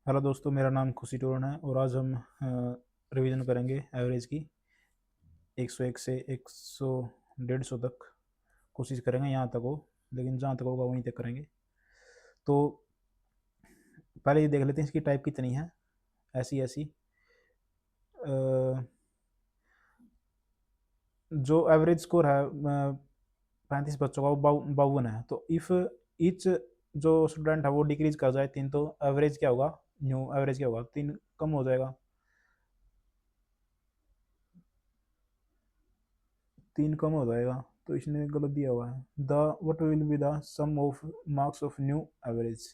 Hello दोस्तों, मेरा नाम खुशी टोरन है और आज हम रिवीजन करेंगे एवरेज की 101 से 100 150 तक। कोशिश करेंगे यहाँ तक हो, लेकिन जहाँ तक होगा वहीं तक करेंगे। तो पहले ये देख लेते हैं इसकी टाइप कितनी है। ऐसी ऐसी जो एवरेज स्कोर है 35 बच्चों का, वो 52 है। तो इफ़ ईच जो स्टूडेंट है वो डिक्रीज कर जाए 3, तो एवरेज क्या होगा, न्यू एवरेज क्या होगा, 3 कम हो जाएगा। 3 कम हो जाएगा, तो इसने गलत दिया हुआ है। The what will be the sum of marks of new average.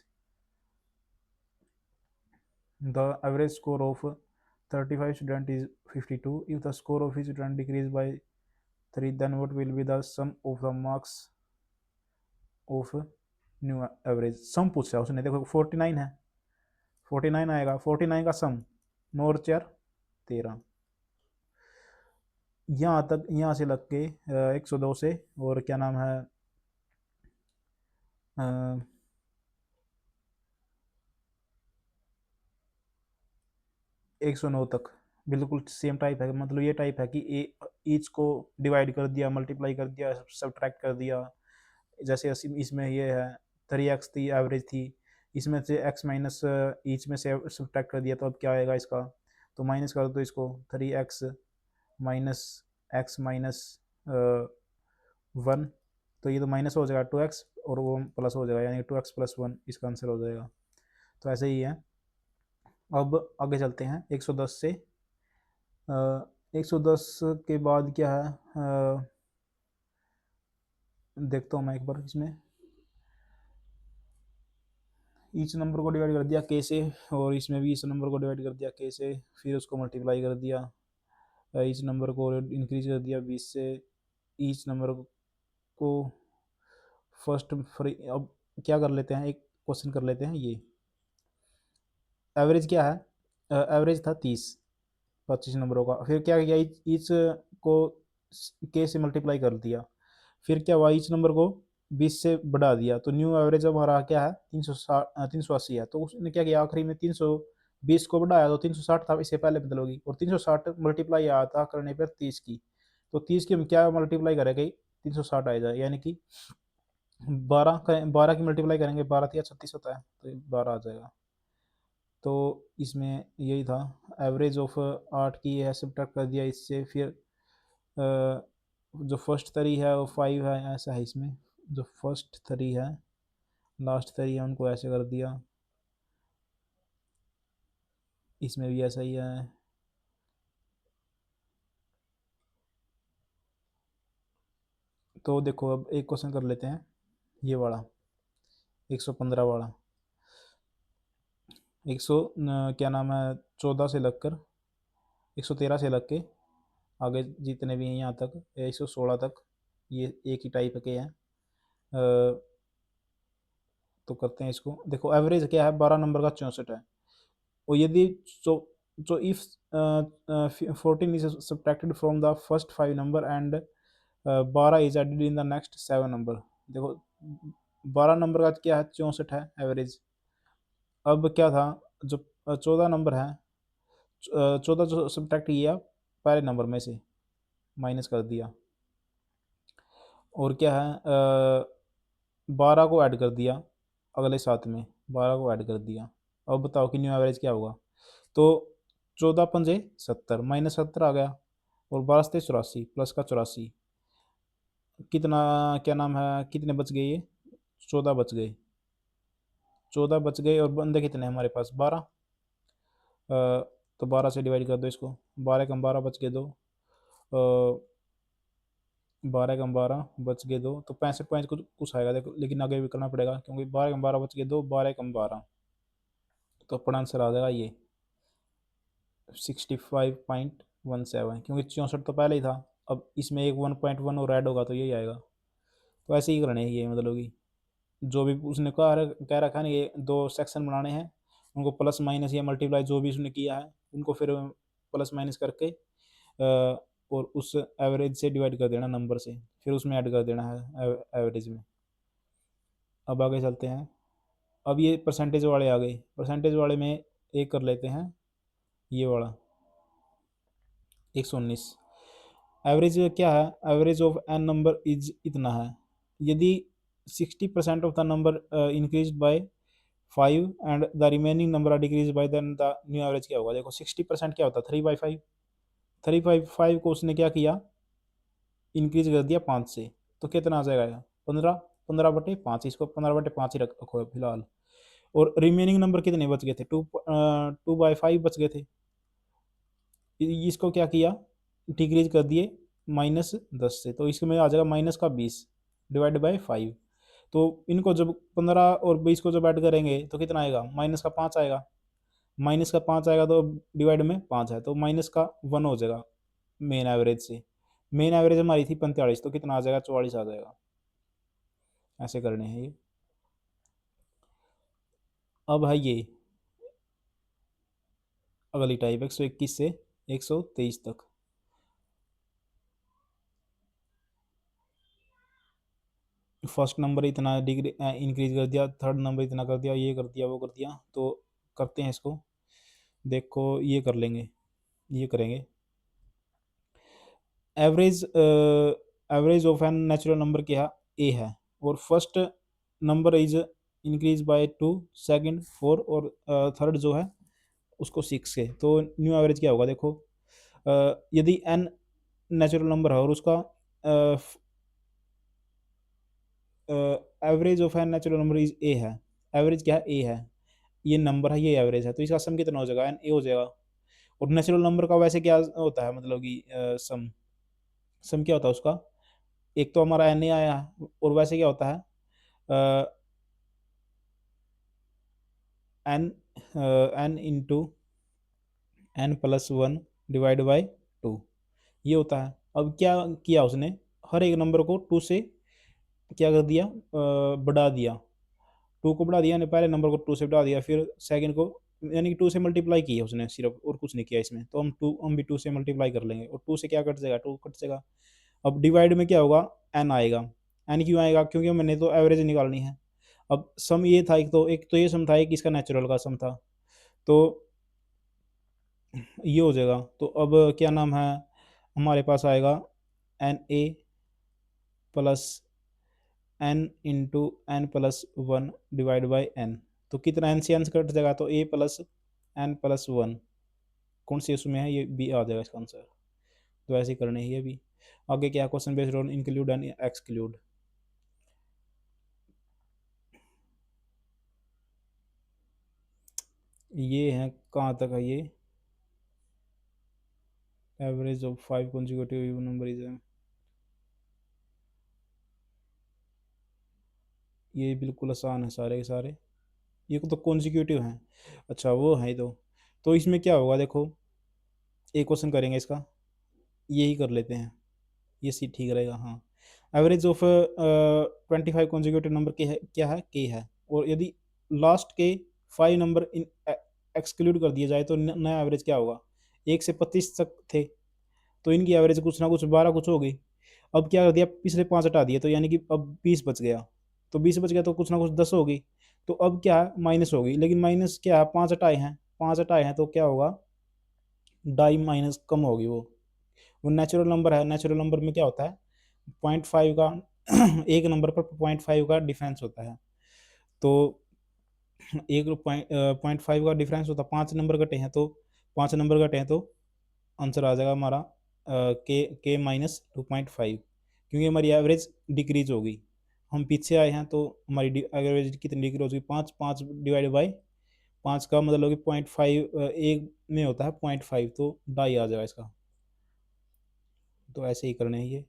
The average score of 35 student is 52। If the score of each student decrease by 3, then what will be the sum of the marks of new average. Sum पूछा उसने, देखो 49 है, 49 आएगा, 49 का सम 9 और 4 13। यहाँ तक, यहाँ से लग के 102 से, और क्या नाम है 109 तक बिल्कुल सेम टाइप है। मतलब ये टाइप है कि ईच को डिवाइड कर दिया, मल्टीप्लाई कर दिया, सब्ट्रैक्ट कर दिया। जैसे इसमें ये है 3x थी, एवरेज थी, इसमें से x माइनस ईच में से सब्ट्रैक्ट कर दिया, तो अब क्या आएगा इसका, तो माइनस कर दो इसको, 3x माइनस x माइनस 1, तो ये तो माइनस हो जाएगा 2x, और वो प्लस हो जाएगा, यानी 2x प्लस 1 इसका आंसर हो जाएगा। तो ऐसे ही है। अब आगे चलते हैं 110 से। 110 के बाद क्या है, देखता हूँ मैं एक बार। इसमें ईच नंबर को डिवाइड कर दिया के से, और इसमें भी इस नंबर को डिवाइड कर दिया के से, फिर उसको मल्टीप्लाई कर दिया, ईच नंबर को इंक्रीज कर दिया 20 से, ईच नंबर को फर्स्ट फ्री। अब क्या कर लेते हैं, एक क्वेश्चन कर लेते हैं। ये एवरेज क्या है, एवरेज था 30 25 नंबरों का। फिर क्या किया, ईच को के से मल्टीप्लाई कर दिया, फिर क्या हुआ, ईच नंबर को 20 से बढ़ा दिया, तो न्यू एवरेज अब हमारा क्या है 360 380 है। तो उसने क्या किया, आखिरी में 320 को बढ़ाया, तो 360 था, इससे पहले बदल होगी, और 360 मल्टीप्लाई आया था करने पर 30 की, तो 30 की हम क्या मल्टीप्लाई करेंगे, 360 आ जाए, यानी कि 12 की मल्टीप्लाई करेंगे, 12 या 36 होता है, तो 12 आ जाएगा। तो इसमें यही था, एवरेज ऑफ 8 की है, सब्ट्रैक्ट कर दिया इससे। फिर जो फर्स्ट थ्री है वो 5 है, ऐसा है इसमें। जो फर्स्ट थ्री है, लास्ट थ्री है, उनको ऐसे कर दिया। इसमें भी ऐसा ही है। तो देखो, अब एक क्वेश्चन कर लेते हैं, ये वाला 115 वाला। 100 क्या नाम है 14 से लगकर 113 से लग के आगे जितने भी हैं यहाँ तक 116 तक, ये एक ही टाइप के हैं। तो करते हैं इसको। देखो एवरेज क्या है, 12 नंबर का 64 है, और यदि so so if 14 is subtracted from the first 5 number and 12 is added in the next 7 number। देखो 12 नंबर का क्या है 64 है एवरेज। अब क्या था, जो 14 नंबर है, 14 जो सब्ट्रैक्ट किया पहले नंबर में से, माइनस कर दिया, और क्या है 12 को ऐड कर दिया अगले साथ में, 12 को ऐड कर दिया। अब बताओ कि न्यू एवरेज क्या होगा। तो 14 पंजे 70, माइनस 70 आ गया, और 12 से 84 प्लस का 84, कितना क्या नाम है, कितने बच गए ये, 14 बच गए, 14 बच गए, और बंदे कितने हैं हमारे पास 12। तो 12 से डिवाइड कर दो इसको, 12 कम 12 बच गए 2, 12 कम 12 बच गए 2, तो 65 पॉइंट कुछ आएगा देखो, लेकिन आगे भी करना पड़ेगा क्योंकि 12 कम 12 बच गए 2, 12 कम 12, तो अपना आंसर आ जाएगा ये 65.17, क्योंकि 64 तो पहले ही था। अब इसमें एक 1.1 और ऐड होगा, तो यही आएगा। तो ऐसे ही करने हैं ये, मतलब कि जो भी उसने कह रखा है ना, ये दो सेक्शन बनाने हैं, उनको प्लस माइनस या मल्टीप्लाई जो भी उसने किया है, उनको फिर प्लस माइनस करके और उस एवरेज से डिवाइड कर देना नंबर से, फिर उसमें ऐड कर देना है एवरेज में। अब आगे चलते हैं। अब ये परसेंटेज वाले आ गए। परसेंटेज वाले में एक कर लेते हैं ये वाला 119। एवरेज क्या है, average of n number is इतना है। यदि 60% of the number increase by 5 and the remaining number are decrease by, then the new average क्या होगा। देखो 60% क्या होता है 3/5, 3/5 को उसने क्या किया इंक्रीज कर दिया 5 से, तो कितना आ जाएगा 15, 15/5, इसको 15/5 ही रखो फिलहाल। और रिमेनिंग नंबर कितने बच गए थे 2/5 बच गए थे, इसको क्या किया डिक्रीज कर दिए -10 से, तो इसमें आ जाएगा -20 डिवाइड बाई 5। तो इनको जब 15 और 20 को जब ऐड करेंगे तो कितना आएगा -5 आएगा, -5 आएगा तो डिवाइड में 5 है तो -1 हो जाएगा मेन एवरेज से। मेन एवरेज हमारी थी 45, तो कितना आ जाएगा 44 आ जाएगा। ऐसे करने हैं ये। अब है ये अगली टाइप 121 से 123 तक। फर्स्ट नंबर इतना डिग्री इंक्रीज कर दिया, थर्ड नंबर इतना कर दिया, ये कर दिया वो कर दिया। तो करते हैं इसको, देखो ये कर लेंगे, ये करेंगे। Average average of n natural number क्या ए है, और first number is increase by 2, second 4 और थर्ड जो है उसको 6 है। तो न्यू एवरेज क्या होगा देखो, यदि एन नेचुरल नंबर है और उसका average of n natural number is a है, एवरेज क्या है ए है, ये नंबर है ये एवरेज है, तो इसका सम कितना हो जाएगा एन ए हो जाएगा। और नेचुरल नंबर का वैसे क्या होता है मतलब कि सम, सम क्या होता है उसका, एक तो हमारा एन ए आया है और वैसे क्या होता है n n into n plus 1 divide by 2, ये होता है। अब क्या किया उसने, हर एक नंबर को 2 से क्या कर दिया बढ़ा दिया, 2 को बढ़ा दिया, यानी पहले नंबर को 2 से बढ़ा दिया, फिर सेकंड को यानी कि 2 से मल्टीप्लाई किया उसने सिर्फ, और कुछ नहीं किया इसमें। तो हम भी 2 से मल्टीप्लाई कर लेंगे और 2 से क्या कट जाएगा 2 कट जाएगा। अब डिवाइड में क्या होगा एन आएगा, एन क्यों आएगा क्योंकि मैंने तो एवरेज निकालनी है। अब सम ये था, एक तो ये सम था, एक इसका नेचुरल का सम था, तो ये हो जाएगा। तो अब क्या नाम है हमारे पास आएगा n a plus n into n plus 1 divide by n, तो कितना एन से एन से कट जाएगा, तो ए प्लस एन प्लस 1 कौन सी उसमें है ये बी आ जाएगा इसका आंसर। तो ऐसे करने ही है अभी। आगे क्या question based on include and exclude. ये है कहाँ तक है ये, average of 5 consecutive number is, ये बिल्कुल आसान है सारे के सारे, ये तो कॉन्जिक्यूटिव हैं। अच्छा वो है तो इसमें क्या होगा देखो, एक क्वेश्चन करेंगे इसका, यही कर लेते हैं, ये सी ठीक रहेगा हाँ। एवरेज ऑफ 25 कॉन्जिक्यूटिव नंबर के है क्या है के है, और यदि लास्ट के 5 नंबर एक्सक्लूड कर दिया जाए तो नया एवरेज क्या होगा, 1 से 25 तक थे, तो इनकी एवरेज कुछ ना कुछ 12 कुछ हो गई। अब क्या कर दिया पिछले 5 हटा दिए, तो यानी कि अब 20 बच गया, तो 20 बच गया तो कुछ ना कुछ 10 होगी। तो अब क्या है माइनस होगी, लेकिन माइनस क्या है 5 हटाए हैं, 5 हटाए हैं तो क्या होगा डाई माइनस कम होगी वो नेचुरल नंबर है, नेचुरल नंबर में क्या होता है 0.5 का एक नंबर पर 0.5 का डिफरेंस होता है। तो एक 0.5 का डिफरेंस होता है, 5 नंबर कटे हैं तो 5 नंबर कटे हैं तो आंसर आ जाएगा हमारा के -2.5, क्योंकि हमारी एवरेज डिक्रीज होगी, हम पीछे आए हैं तो हमारी एवरेज कितनी डिक्रीज होगी 5, 5 डिवाइड बाई 5 का मतलब कि 0.5 एक में होता है 0.5, तो डाई आ जाएगा इसका। तो ऐसे ही करने हैं ये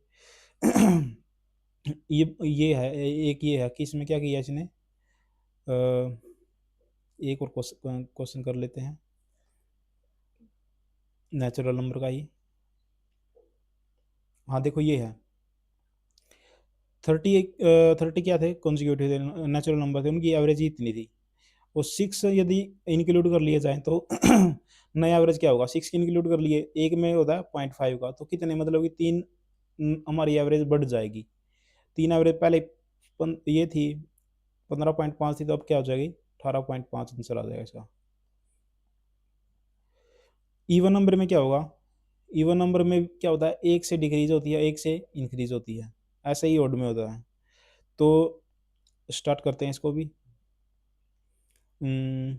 ये है एक, ये है कि इसमें क्या किया इसने, एक और क्वेश्चन कर लेते हैं नेचुरल नंबर का ही। हाँ देखो ये है 30, 30 क्या थे कॉन्जिक्यूटिव नेचुरल नंबर थे, उनकी एवरेज ही इतनी थी, और 6 यदि इंक्लूड कर लिए जाए तो नया एवरेज क्या होगा, 6 इंक्लूड कर लिए, एक में होता है 0.5 का, तो कितने मतलब कि 3 हमारी एवरेज बढ़ जाएगी। 3 एवरेज पहले ये थी 15.5 थी, तो अब क्या हो जाएगी 18.5 आंसर आ जाएगा इसका। इवन नंबर में क्या होगा, इवन नंबर में क्या होता है, एक से डिक्रीज होती है, एक से इंक्रीज होती है, ऐसे ही ऑड में होता है। तो स्टार्ट करते हैं इसको भी। हम्म,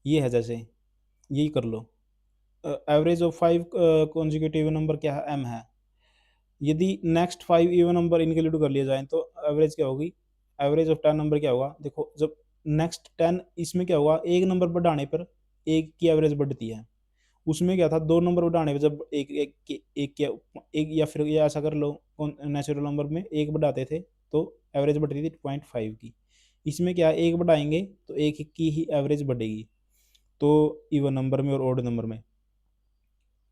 ये है जैसे, यही कर लो। एवरेज ऑफ 5 कॉन्जिक्यूटिव नंबर क्या है, m है। यदि नेक्स्ट 5 इवन नंबर इंक्लूड कर लिए जाएं तो एवरेज क्या होगी, एवरेज ऑफ 10 नंबर क्या होगा, देखो जब नेक्स्ट 10, इसमें क्या होगा, एक नंबर बढ़ाने पर एक की एवरेज बढ़ती है। उसमें क्या था, दो नंबर बढ़ाने पर जब एक या फिर ये ऐसा कर लो, नेचुरल नंबर में एक बढ़ाते थे तो एवरेज बढ़ती थी 0.5 की। इसमें क्या है, एक बढ़ाएंगे तो एक की ही एवरेज बढ़ेगी, तो इवन नंबर में और ओड नंबर में।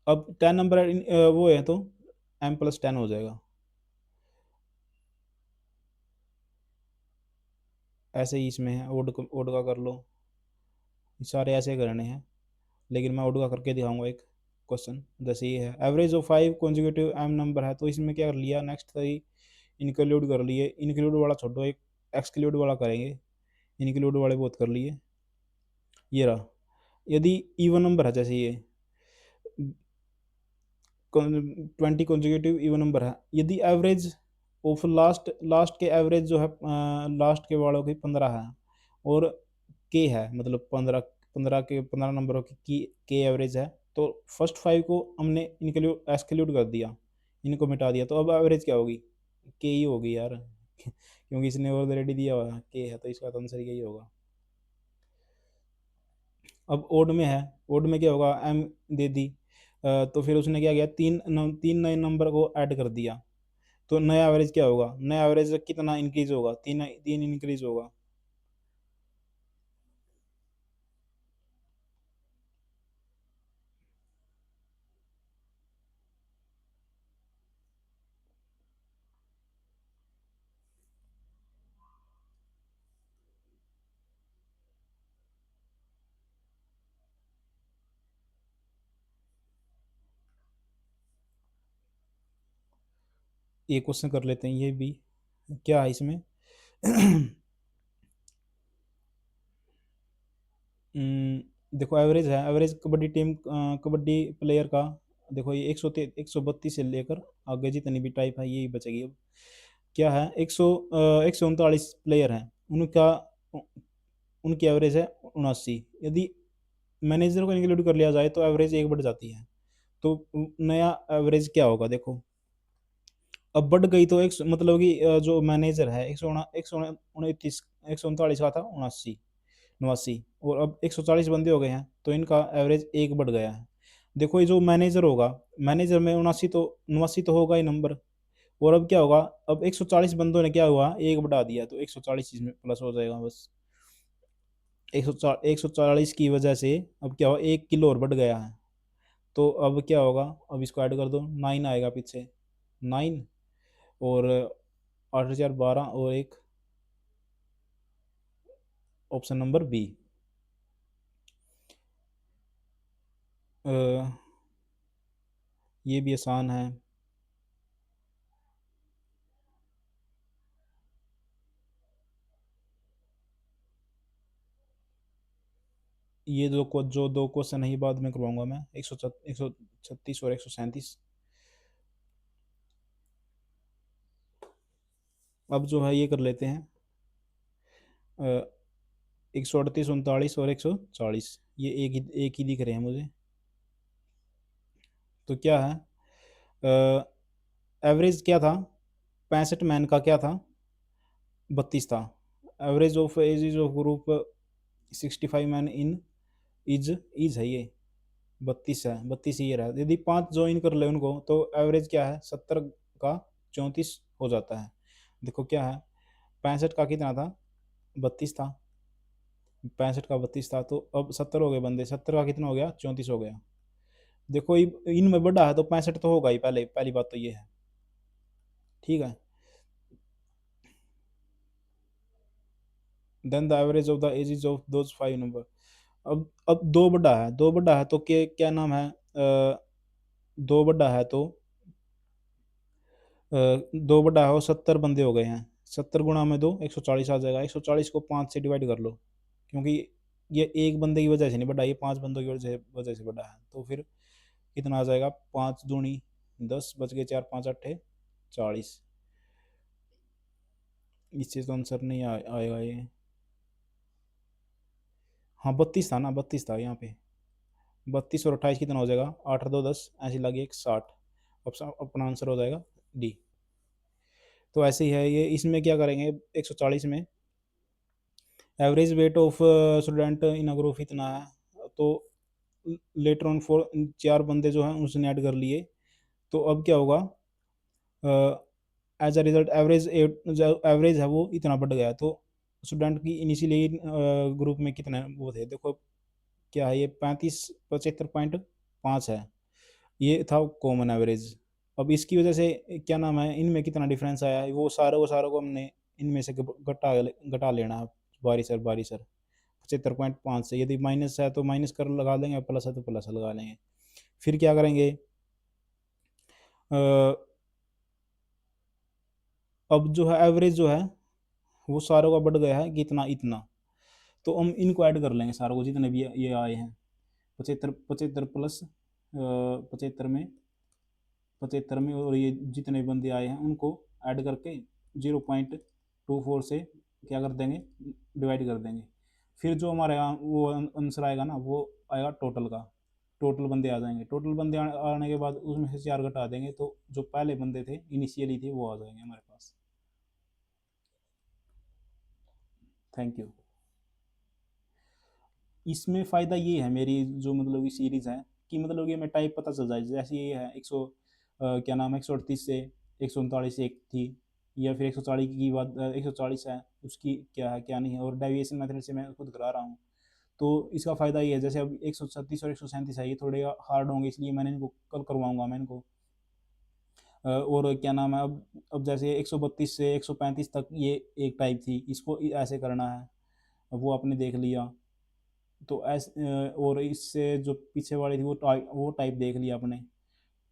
अब 10 नंबर वो है तो m+10 हो जाएगा। ऐसे ही इसमें है, ओड का कर लो, सारे ऐसे करने हैं, लेकिन मैं ओड का करके दिखाऊंगा एक क्वेश्चन। जैसे ये है, average of 5 consecutive m number है, तो इसमें क्या कर लिया, नेक्स्ट 3 इंक्लूड कर लिए, इंक्लूड वाला छोड़ो, एक एक्सक्लूड वाला करेंगे, इंक्लूड वाले बहुत कर लिए। ये रहा, यदि इवन नंबर है, जैसे ये 20 कॉन्जिक्यूटिव इवन नंबर है, यदि एवरेज ऑफ लास्ट लास्ट के एवरेज जो है, लास्ट के वालों की 15 है, और के है, मतलब 15 नंबरों की के एवरेज है, तो फर्स्ट 5 को हमने इंक्लूड एक्सक्लूड कर दिया, इनको मिटा दिया, तो अब एवरेज क्या होगी, के ही होगी यार क्योंकि इसने ऑलरेडी दिया हुआ है के है, तो इसका तो आंसर यही होगा। अब ओड में है, ओड में क्या होगा, एम दे दी, तो फिर उसने क्या किया, तीन नए नंबर को ऐड कर दिया, तो नया एवरेज क्या होगा, नया एवरेज कितना इंक्रीज होगा, तीन तीन इंक्रीज होगा। ये क्वेश्चन कर लेते हैं, ये भी क्या है इसमें देखो एवरेज है, average kabaddi team, kabaddi player का, देखो ये 132 से लेकर आगे जितनी भी टाइप है यही बचेगी। अब क्या है, 139 प्लेयर हैं, उनका उनकी एवरेज है 79। यदि मैनेजर को इंक्लूड कर लिया जाए तो एवरेज एक बढ़ जाती है, तो नया एवरेज क्या होगा, देखो अब बढ़ गई तो एक मतलब कि जो मैनेजर है, एक सौ उनतीस, 139 का था 79, 89, और अब 140 बंदे हो गए हैं, तो इनका एवरेज एक बढ़ गया है। देखो ये जो मैनेजर होगा, मैनेजर में 79 तो 89 तो होगा ही नंबर, और अब क्या होगा, अब 140 बंदों ने क्या हुआ, एक बढ़ा दिया, तो 140 इसमें प्लस हो जाएगा बस। 140 की वजह से अब क्या हुआ, 1 किलो और बढ़ गया है, तो अब क्या होगा, अब इसको ऐड कर दो, 9 आएगा पीछे, 9 और 8 4 12 और एक, ऑप्शन नंबर बी। ये भी आसान है। ये जो दो क्वेश्चन है ये बाद में करवाऊंगा मैं, 136 और 137। अब जो है ये कर लेते हैं, 138 39 और 140, ये एक ही दिख रहे हैं मुझे। तो क्या है, एवरेज क्या था, 65 मैन का क्या था, 32 था। Average of age of group 65 man in is है ये, 32 है, 32 ईयर है। यदि 5 ज्वाइन कर ले उनको तो एवरेज क्या है, 70 का 34 हो जाता है। देखो क्या है, 65 का कितना था, 32 था, 65 का 32 था, तो अब 70 हो गए बंदे, 70 का कितना हो गया, 34 हो गया। देखो इनमें बड़ा है तो 65 तो होगा ही, पहले पहली बात तो ये है, ठीक है। Then the average of the ages of those 5 number. अब दो बड़ा है तो क्या नाम है, दो बड़ा है तो, दो बड़ा है और 70 बंदे हो गए हैं, 70 गुणा में दो, 140 आ जाएगा, 140 को 5 से डिवाइड कर लो, क्योंकि ये एक बंदे की वजह से नहीं बढ़ा, ये 5 बंदों की वजह से बढ़ा है। तो फिर कितना आ जाएगा, 5 दूनी 10, बच गए 4, 5 अट्ठे 40। इससे तो आंसर नहीं आएगा ये। हाँ 32 था ना, 32 था यहाँ पे। 32 और 28 कितना हो जाएगा, 8 और 2 10, ऐसे लगे एक 60। अपना आंसर हो जाएगा डी। तो ऐसे ही है ये। इसमें क्या करेंगे, 140 में average weight of student in a group इतना है, तो लेटर ऑन 4 बंदे जो हैं उसने ऐड कर लिए। तो अब क्या होगा, एज अ रिजल्ट एवरेज जो एवरेज है वो इतना बढ़ गया। तो स्टूडेंट की इनिशियली ग्रुप में कितने वो थे, देखो क्या है ये 35 75.5 है, ये था कॉमन एवरेज। अब इसकी वजह से क्या नाम है, इनमें कितना डिफरेंस आया है, वो सारों को हमने इनमें से घटा लेना है, बारी सर 75.5 से। यदि माइनस है तो माइनस कर लगा लेंगे, प्लस है तो प्लस लगा लेंगे। फिर क्या करेंगे, अब जो है एवरेज जो है वो सारों का बढ़ गया है कितना, इतना। तो हम इनको ऐड कर लेंगे सारों को, जितने भी ये आए हैं। 75 75 प्लस 75 में और ये जितने बंदे आए हैं उनको ऐड करके 0.24 से क्या कर देंगे, डिवाइड कर देंगे। फिर जो हमारे यहाँ वो आंसर आएगा ना, वो आएगा टोटल का। टोटल बंदे आ जाएंगे, टोटल बंदे आने के बाद उसमें से 4 घटा देंगे, तो जो पहले बंदे थे इनिशियली थे वो आ जाएंगे हमारे पास। Thank you. इसमें फ़ायदा ये है मेरी जो मतलब ये सीरीज़ है, कि मतलब ये मैं टाइप पता चल जाए। जैसे ये है 100 क्या नाम है 138 से 139 एक थी, या फिर 140 की बात 140 है, उसकी क्या है क्या नहीं है। और डेविएशन मेथड से मैं खुद करा रहा हूँ। तो इसका फ़ायदा ये है, जैसे अब 136 और 137 है, ये थोड़े हार्ड होंगे, इसलिए मैंने इनको कल करवाऊंगा मैं इनको। और क्या नाम है, अब जैसे 132 से 135 तक ये एक टाइप थी, इसको ऐसे करना है। अब वो आपने देख लिया। तो और इससे जो पीछे वाली थी वो टाइप देख लिया आपने।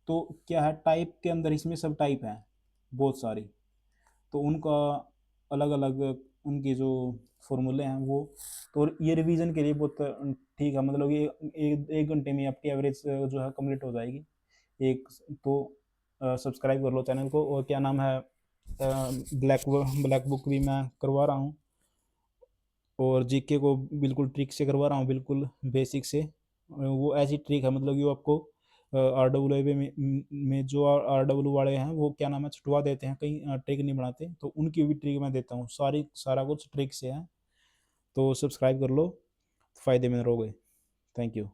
तो क्या है, टाइप के अंदर इसमें सब टाइप है बहुत सारी। तो उनका अलग अलग उनके जो फॉर्मूले हैं वो। तो ये रिवीजन के लिए बहुत ठीक है, मतलब ये एक घंटे में आपकी एवरेज जो है कंप्लीट हो जाएगी एक। तो सब्सक्राइब कर लो चैनल को। और क्या नाम है, ब्लैक बुक भी मैं करवा रहा हूँ, और जीके को बिल्कुल ट्रिक से करवा रहा हूँ, बिल्कुल बेसिक से। वो ऐसी ट्रिक है मतलब कि वो आपको RWA में जो RW वाले हैं वो क्या नाम है छुटवा देते हैं, कहीं ट्रिक नहीं बनाते, तो उनकी भी ट्रिक मैं देता हूँ। सारा कुछ ट्रिक से है। तो सब्सक्राइब कर लो, फ़ायदे में रहोगे। Thank you.